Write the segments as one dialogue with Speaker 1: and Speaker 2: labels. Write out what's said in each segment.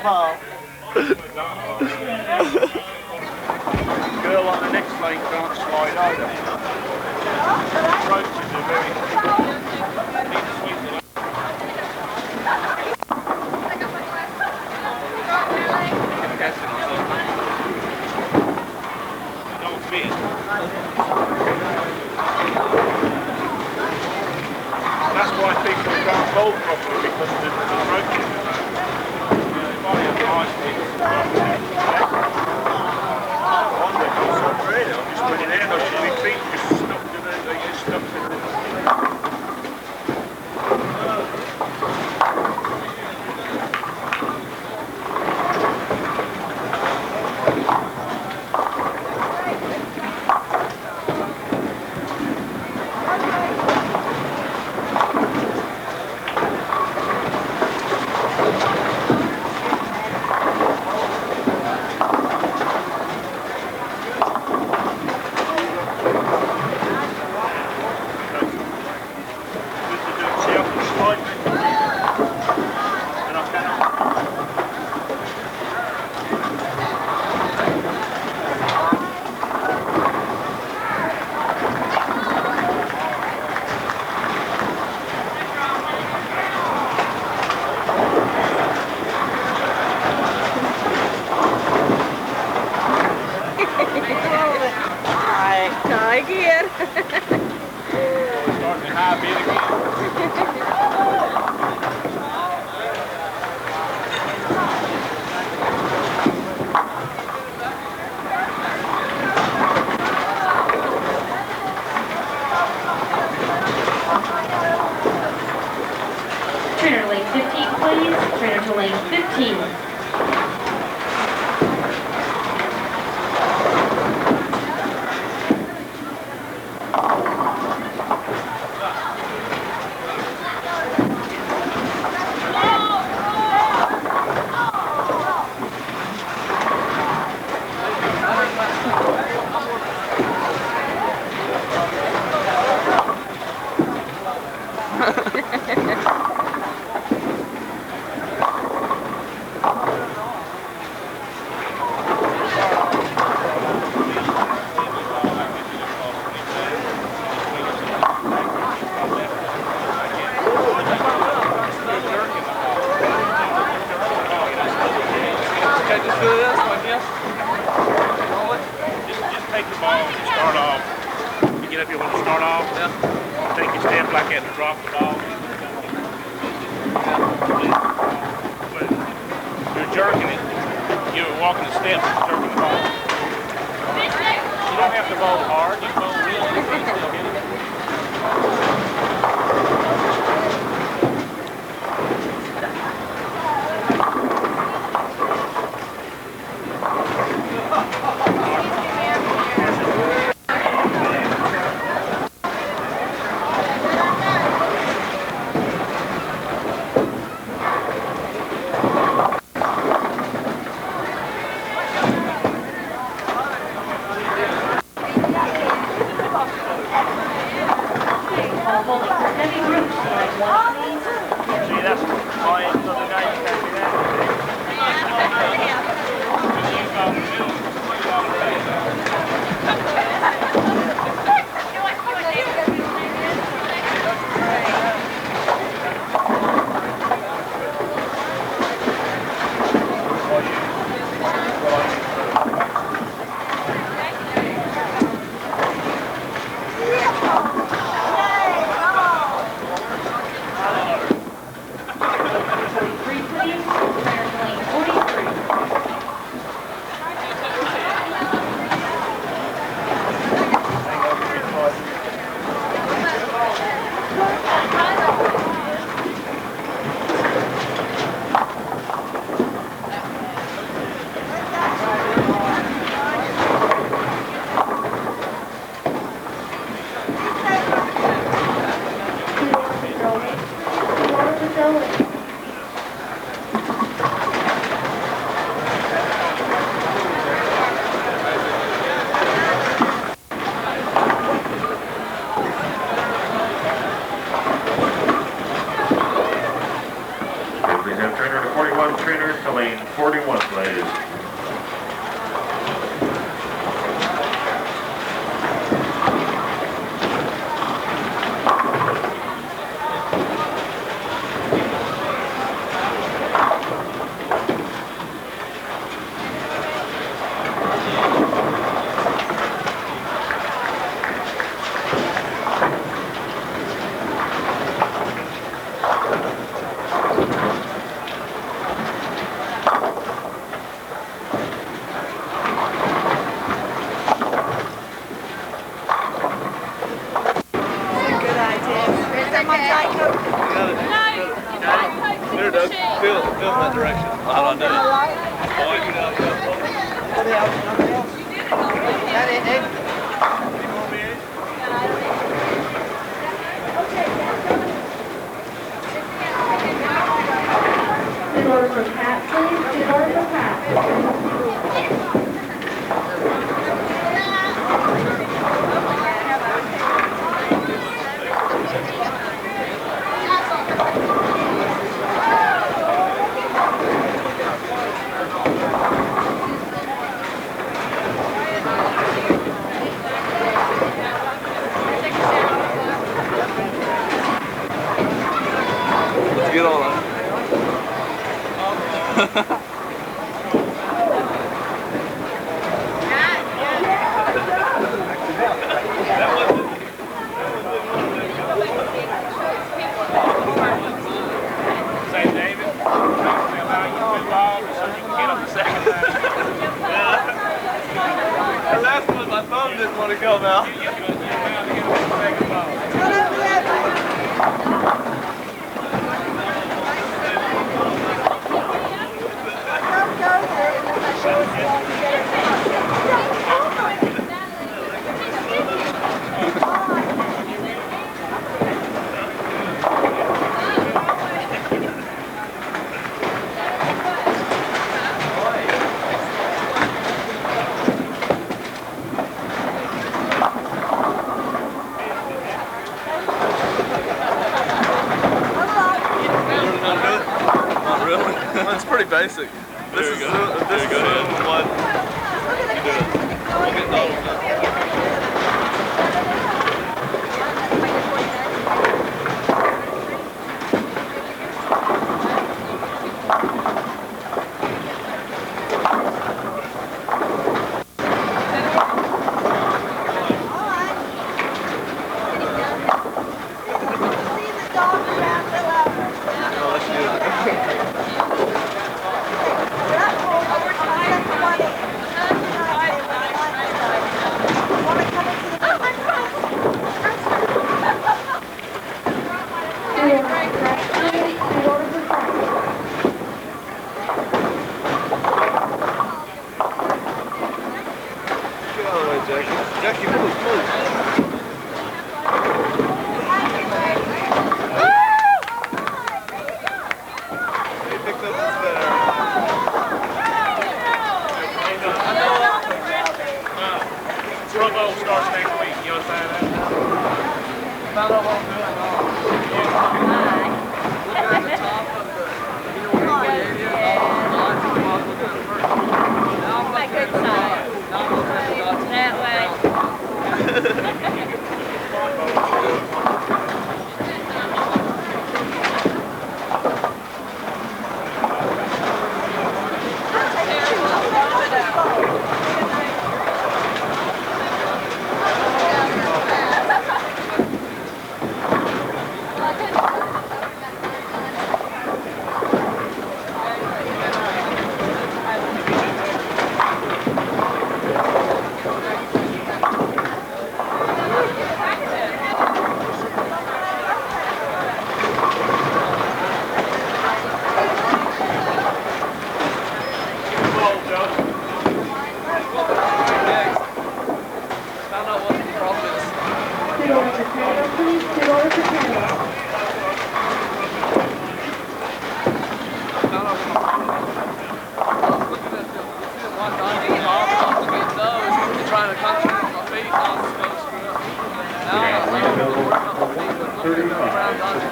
Speaker 1: ball. Girl on the next lane can't slide over. Approaches are very... Don't fit. That's why people can't bowl properly, because the approaches are bad. If I have nice people, really, I'm just putting in, my feet just stuck to the, they just stuck to the...
Speaker 2: Again.
Speaker 1: Starting to high beat again.
Speaker 3: Trainer lane 15, please. Trainer to lane 15.
Speaker 1: Just take the ball and start off. You get up here when you start off. Yeah. Take your step like that and drop the ball. When you're jerking it, you're walking the steps and jerking the ball. You don't have to bowl hard. You can bowl real easy and still hit it.
Speaker 3: In order for Pat, please. In order for Pat.
Speaker 2: Get on it.
Speaker 1: Say, David, about you two balls so you can get them the second time.
Speaker 2: The last one, my thumb didn't want to go now.
Speaker 1: You're bound to get them the second ball.
Speaker 2: Not really. It's pretty basic. This is what you do it. We'll get Donald done. Jackie, move, move. He picked up the better.
Speaker 1: Pro Bowl starts next week. You understand that?
Speaker 2: Found out what I'm doing. Look at the top of the, where the area is. Now I'm looking at the dot. Now I'm looking at the dot.
Speaker 4: That way.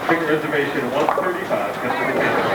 Speaker 5: Ticket reservation 135, just for the camera.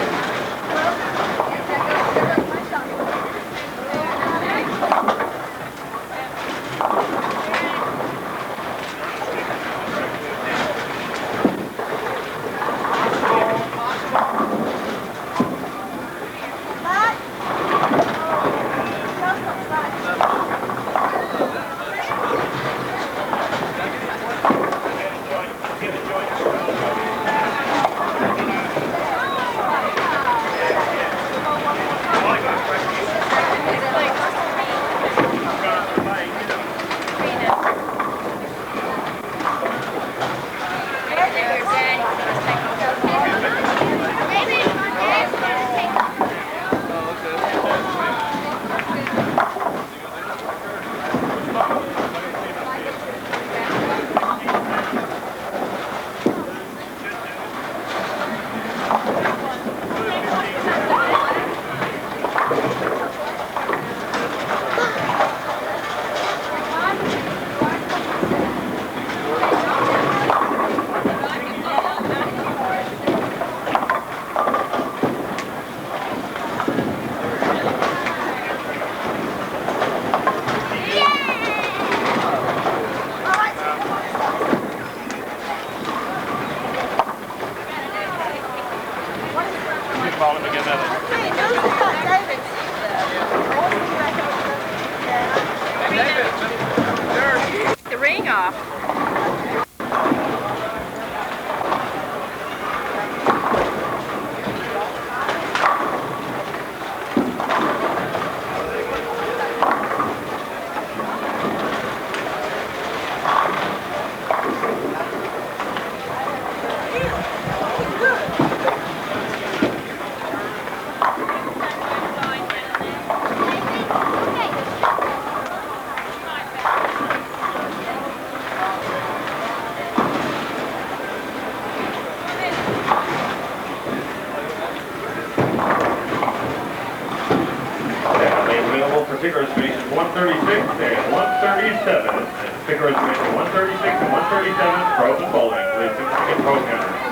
Speaker 5: ticket reservation 136 and 137. And ticket reservation 136 and 137, pros and bowling. Please significant pro counters.